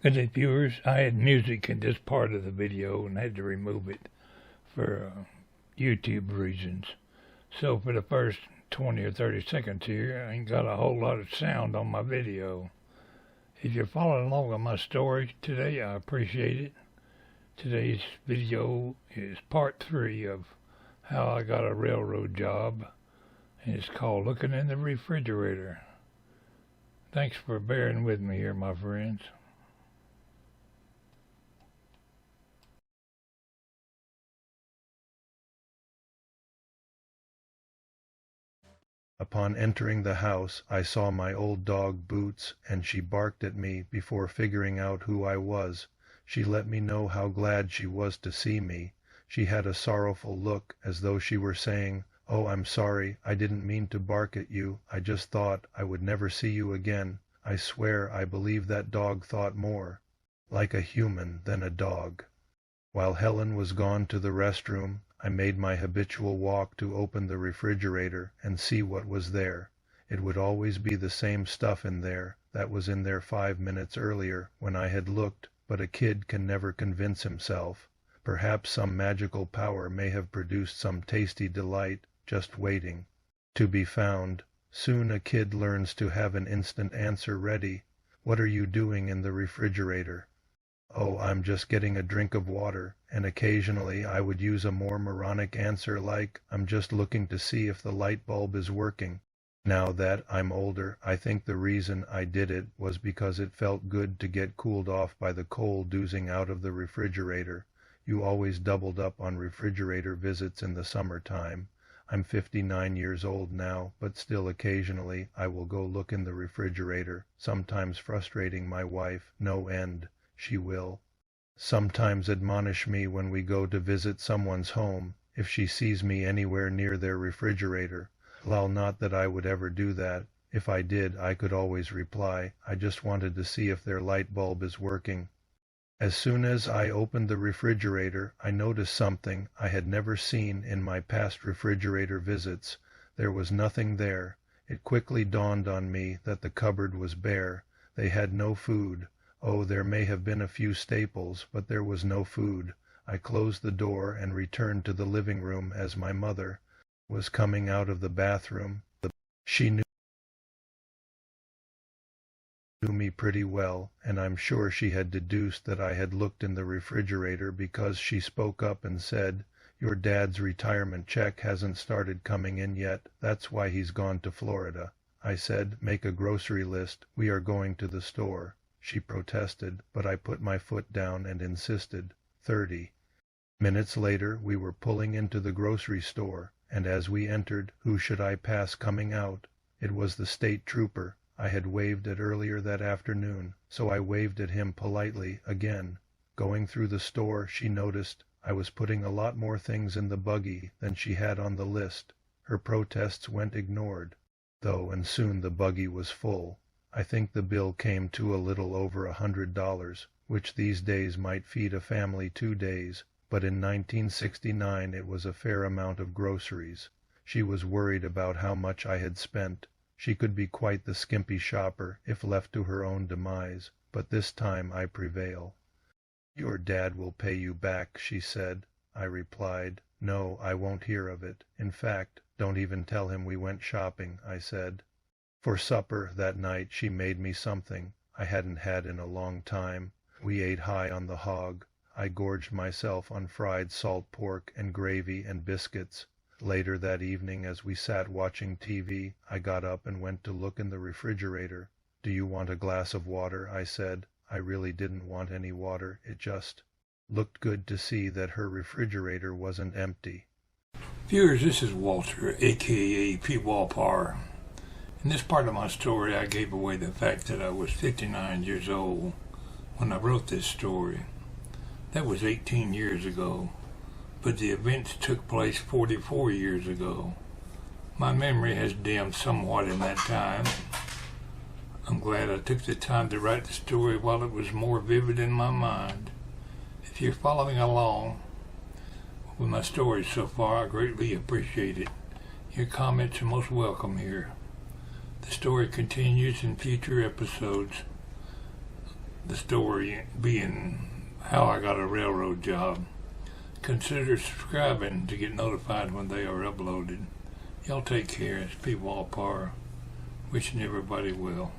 Good day, viewers. I had music in this part of the video and had to remove it for YouTube reasons. So for the first 20 or 30 seconds here, I ain't got a whole lot of sound on my video. If you're following along with my story today, I appreciate it. Today's video is part 3 of how I got a railroad job, and it's called Looking in the Refrigerator. Thanks for bearing with me here, my friends. Upon entering the house, I saw my old dog Boots, and she barked at me before figuring out who I was. She let me know how glad she was to see me. She had a sorrowful look, as though she were saying, "Oh, I'm sorry, I didn't mean to bark at you. I just thought I would never see you again." I swear I believe that dog thought more like a human than a dog. While Helen was gone to the restroom, I made my habitual walk to open the refrigerator and see what was there. It would always be the same stuff in there that was in there 5 minutes earlier when I had looked, but a kid can never convince himself. Perhaps some magical power may have produced some tasty delight just waiting to be found. Soon a kid learns to have an instant answer ready. "What are you doing in the refrigerator?" "Oh, I'm just getting a drink of water," and occasionally I would use a more moronic answer like, "I'm just looking to see if the light bulb is working." Now that I'm older, I think the reason I did it was because it felt good to get cooled off by the cold oozing out of the refrigerator. You always doubled up on refrigerator visits in the summertime. I'm 59 years old now, but still occasionally I will go look in the refrigerator, sometimes frustrating my wife no end. She will sometimes admonish me when we go to visit someone's home, if she sees me anywhere near their refrigerator. Well, not that I would ever do that. If I did, I could always reply, "I just wanted to see if their light bulb is working." As soon as I opened the refrigerator, I noticed something I had never seen in my past refrigerator visits. There was nothing there. It quickly dawned on me that the cupboard was bare. They had no food. Oh, there may have been a few staples, but there was no food. I closed the door and returned to the living room as my mother was coming out of the bathroom. She knew me pretty well, and I'm sure she had deduced that I had looked in the refrigerator because she spoke up and said, "Your dad's retirement check hasn't started coming in yet. That's why he's gone to Florida." I said, "Make a grocery list. We are going to the store." She protested, but I put my foot down and insisted. 30 minutes later we were pulling into the grocery store, and as we entered, who should I pass coming out? It was the state trooper I had waved at earlier that afternoon, so I waved at him politely again. Going through the store, she noticed I was putting a lot more things in the buggy than she had on the list. Her protests went ignored, though, and soon the buggy was full. I think the bill came to a little over $100, which these days might feed a family 2 days, but in 1969 it was a fair amount of groceries. She was worried about how much I had spent. She could be quite the skimpy shopper if left to her own demise, but this time I prevail. "Your dad will pay you back," she said. I replied, "No, I won't hear of it. In fact, don't even tell him we went shopping," I said. For supper that night she made me something I hadn't had in a long time. We ate high on the hog. I gorged myself on fried salt pork and gravy and biscuits. Later that evening, as we sat watching TV, I got up and went to look in the refrigerator. "Do you want a glass of water?" I said. I really didn't want any water. It just looked good to see that her refrigerator wasn't empty. Viewers, this is Walter, aka Pwalpar. In this part of my story, I gave away the fact that I was 59 years old when I wrote this story. That was 18 years ago, but the events took place 44 years ago. My memory has dimmed somewhat in that time. I'm glad I took the time to write the story while it was more vivid in my mind. If you're following along with my story so far, I greatly appreciate it. Your comments are most welcome here. The story continues in future episodes. the story being how I got a railroad job. Consider subscribing to get notified when they are uploaded. Y'all take care. It's Pwalpar. Wishing everybody well.